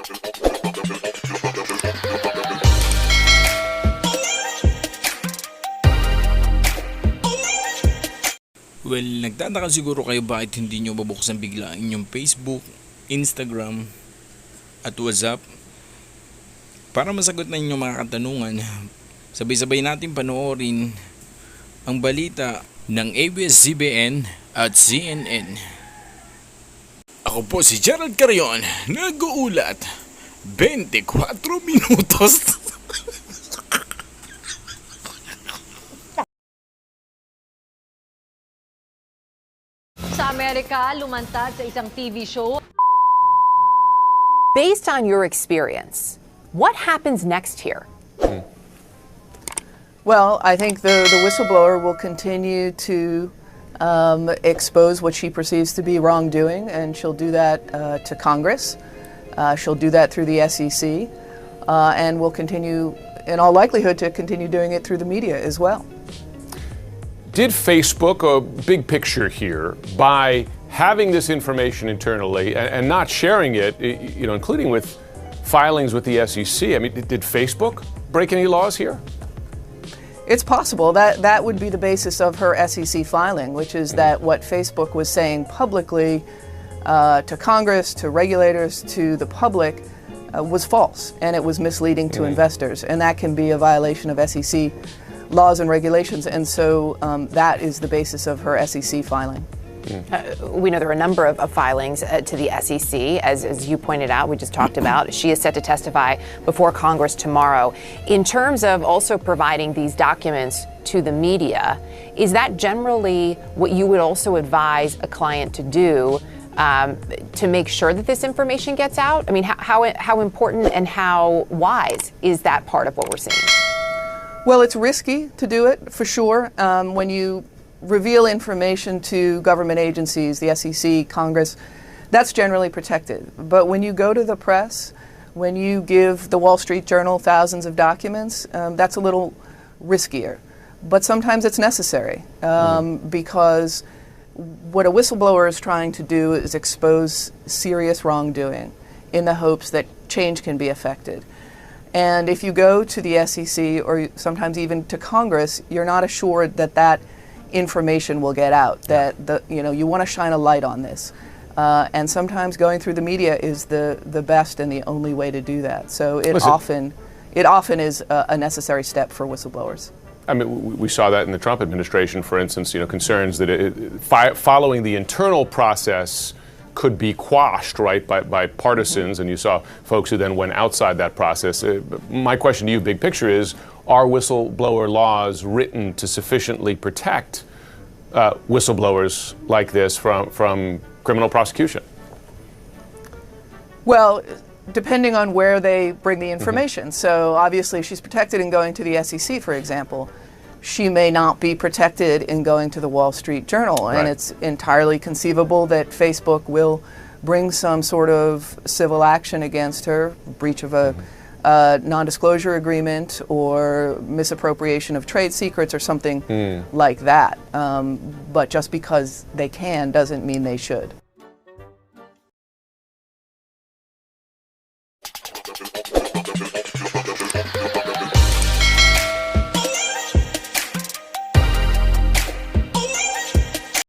Well, nagtataka siguro kayo bakit hindi nyo babuksan bigla ang inyong Facebook, Instagram, at WhatsApp. Para masagot na inyong mga katanungan, sabay-sabay natin panoorin ang balita ng ABS-CBN at CNN. Ako po si Gerard CARREON, nag-uulat 24 minutos. Sa Amerika, lumantad sa isang TV show. Based on your experience, what happens next here? Well, I think the whistleblower will continue to expose what she perceives to be wrongdoing, and she'll do that to Congress. She'll do that through the SEC, and will continue, in all likelihood, to continue doing it through the media as well. Did Facebook, a big picture here, by having this information internally and not sharing it, including with filings with the SEC, I mean, did Facebook break any laws here? It's possible. That would be the basis of her SEC filing, which is that what Facebook was saying publicly to Congress, to regulators, to the public, was false, and it was misleading to investors, and that can be a violation of SEC laws and regulations, and so that is the basis of her SEC filing. We know there are a number of filings to the SEC, as you pointed out, we just talked about. She is set to testify before Congress tomorrow. In terms of also providing these documents to the media, is that generally what you would also advise a client to do to make sure that this information gets out? I mean, how important and how wise is that part of what we're seeing? Well, it's risky to do it, for sure. When you reveal information to government agencies, the SEC, Congress, that's generally protected. But when you go to the press, when you give the Wall Street Journal thousands of documents, that's a little riskier. But sometimes it's necessary because what a whistleblower is trying to do is expose serious wrongdoing in the hopes that change can be effected. And if you go to the SEC or sometimes even to Congress, you're not assured that that information will get out, that you want to shine a light on this. And sometimes going through the media is the best and the only way to do that. So it often is a necessary step for whistleblowers. I mean, we saw that in the Trump administration, for instance, concerns that following the internal process could be quashed, right, by partisans, and you saw folks who then went outside that process. My question to you, big picture, is, are whistleblower laws written to sufficiently protect whistleblowers like this from criminal prosecution? Well, Depending on where they bring the information. So obviously she's protected in going to the SEC, for example. She may not be protected in going to the Wall Street Journal, and it's entirely conceivable that Facebook will bring some sort of civil action against her, breach of a non-disclosure agreement or misappropriation of trade secrets or something like that. But just because they can doesn't mean they should.